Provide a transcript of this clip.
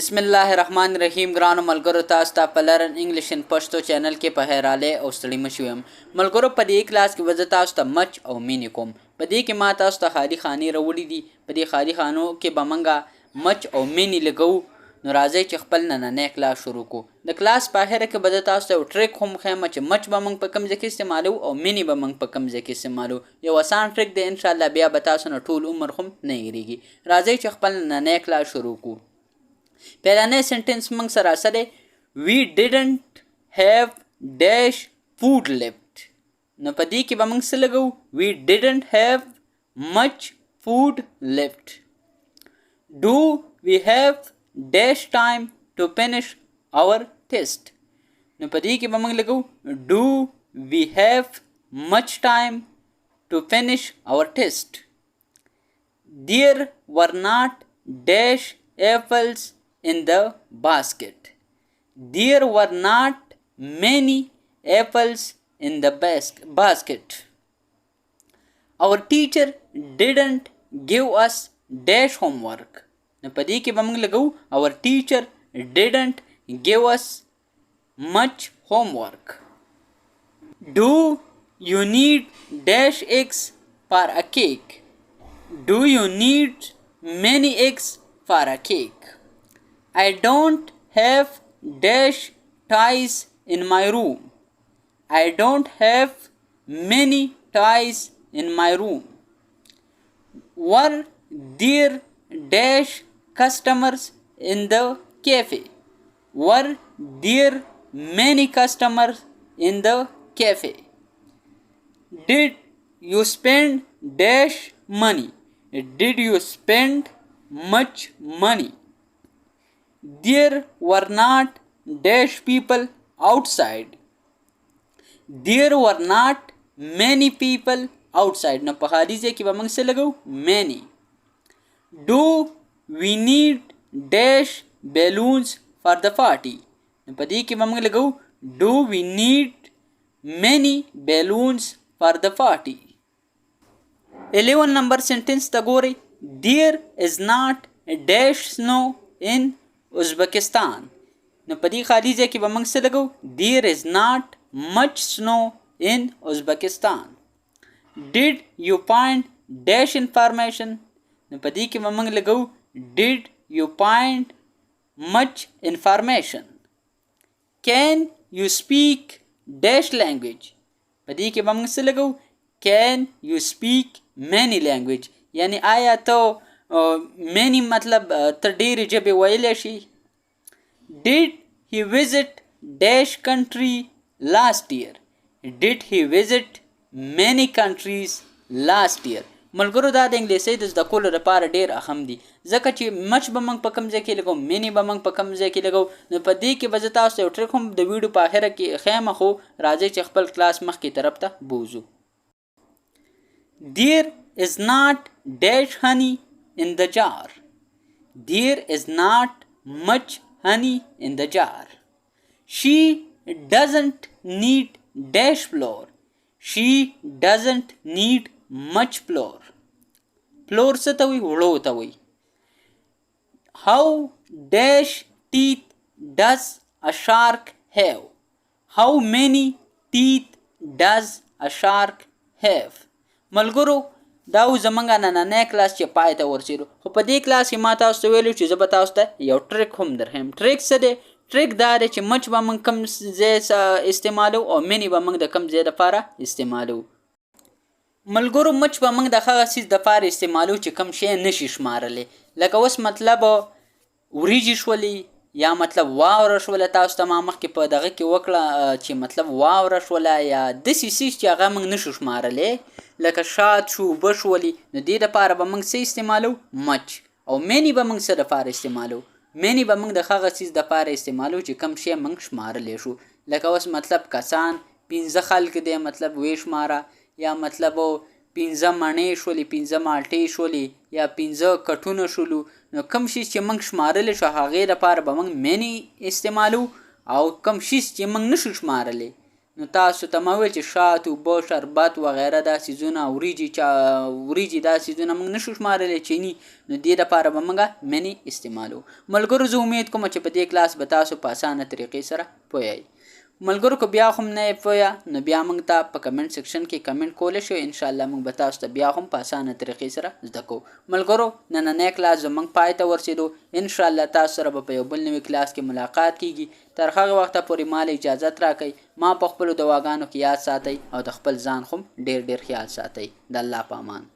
بسم الله الرحمن الرحیم. ګرانو ملګرو، تاسو ته په لرن انګلیش ان پښتو چینل کې په هراله او ستړي مشو یم. ملګرو، په دې کلاس کې وزه تاسو ته مچ او مینې کوم. په دې کې ما تاسو ته خالي خانې راوړي دي. په دې خالي خانو کې به موږ مچ او مینې لګو. نو راځئ چې خپل نننی کلاس شروع کړو. د کلاس په اخره کې به زه تاسو ته یو ټریک هم ښیم چې مچ به موږ په کوم ځای کې استعمالو او مینې به موږ په کوم ځای کې استعمالو. یو اسان ټریک دی، انشاءالله بیا به تاسو نه ټول عمر هم نه هېرېږي. راځئ چې خپل نننی کلاس شروع کړو. پهلانی سنټنس موږ سره سره we didn't have dash food left. نو په دې کې به موږ څه لګو؟ we didn't have much food left. Do we have dash time to finish our test. نو په دې کې به موږ لګو do we have much time to finish our test. There were not dash apples in the basket. There were not many apples in the basket. Our teacher didn't give us dash homework. نو په دې کې به موږ لګو our teacher didn't give us much homework. Do you need dash eggs for a cake? Do you need many eggs for a cake? I don't have dash toys in my room. I don't have many toys in my room. Were there dash customers in the cafe? Were there many customers in the cafe? Did you spend dash money? Did you spend much money? There were not dash people outside. There were not many people outside. نو په خالي ځای کې به موږ څه لګو؟ many. Do we need dash balloons for the party? نو په دې کې به موږ لګو do we need many balloons for the party. 11 number sentence ته ګورئ. There is not dash snow in Uzbekistan. نو په دې خالي ځای کې به موږ څه لګو؟ There is not much snow in Uzbekistan. Did you find dash information? نو په دې کې به موږ لګو Did you find much information? Can you speak dash language? په دې کې به موږ څه لګو Can you speak many language؟ یعنی آیا ته many مطلب ته ډېرې ژبې ویلی شي. Did he visit dash country last year? Did he visit many countries last year? ملګرو، دا د انګلیسۍ د زده کولو لپاره ډېر اهم دي، ځکه چې مچ به موږ په کوم ځای کې لګو، مینې به موږ په کوم ځای کې لګو. نو په دې کې به زه تاسو یو ټریک هم د ویډیو په اخره کې ښیم، خو راځئ چې خپل کلاس مخکې طرف ته بوځو. There is not dash honey in the jar. There is not much honey in the jar. She doesn't need dash flour. She doesn't need much flour. Flour څه ته وایي؟ وړو ته وایي. How dash teeth does a shark have? How many teeth does a shark have? ملګرو، دا و زمونږ نننی کلاس چې پای ته ورسېدو. خو په دې کلاس کې ما تاسو ته ویلو چې زه به تاسو ته یو ټریک هم درښیم. ټریک څه دی؟ ټریک دا دی چې مچ به موږ کوم ځای استعمالو او مینې به موږ د کوم ځای دپاره استعمالو. ملګرو، مچ به موږ د هغه څیز دپاره استعمالو چې کوم شی نشي شمارلی. لکه اوس مطلب وریجې شولې یا مطلب واوره شوله. تاسو ته ما مخکې په دغه کې وکړه چې مطلب واوره شوله یا داسې څیز چې هغه موږ نشو شمارلی، لکه شات شو، اوبه شولې. نو دې دپاره به موږ څه استعمالو؟ مچ. او مینې به موږ څه دپاره استعمالو؟ مینې به موږ د هغه څیز دپاره استعمالو چې کوم شی موږ شمارلی شو. لکه اوس مطلب کسان 15 خلک دی، مطلب وی شماره، یا مطلب 15 مڼې شولې، 15 مالټې شولې، یا 15 کټونه شولو. نو کوم شي چې موږ شمارلی شو هغې دپاره به موږ مینې استعمالو، او کوم شي چې موږ نشو شمارلی نو تاسو ته ما ویل چې شات اوبه شربت وغیره دا څیزونه وریجې دا څیزونه موږ نشو شمارلی چینی نو دې دپاره به موږ منی استعمالو. ملګرو زه امید کوم چې په دې کلاس به تاسو په اسانه طریقې سره پوهیئ. ملګرو که بیا هم نه یې پوهه نو بیا موږ ته په کمنټ سیکشن کې کمنټ کولی شو، انشاءالله موږ به تاسو ته بیا هم په اسانه طریقې سره زده کوو. ملګرو نننی کلاس زموږ پای ته ورسېدو، انشاءالله تاسو سره به په یو بل نوي کلاس کې ملاقات کیږي. تر هغه وخته پورې مال اجازت راکئ، ما په خپلو دواګانو کې یاد ساتئ او د خپل ځان هم ډېر ډېر خیال ساتئ. د الله په امان.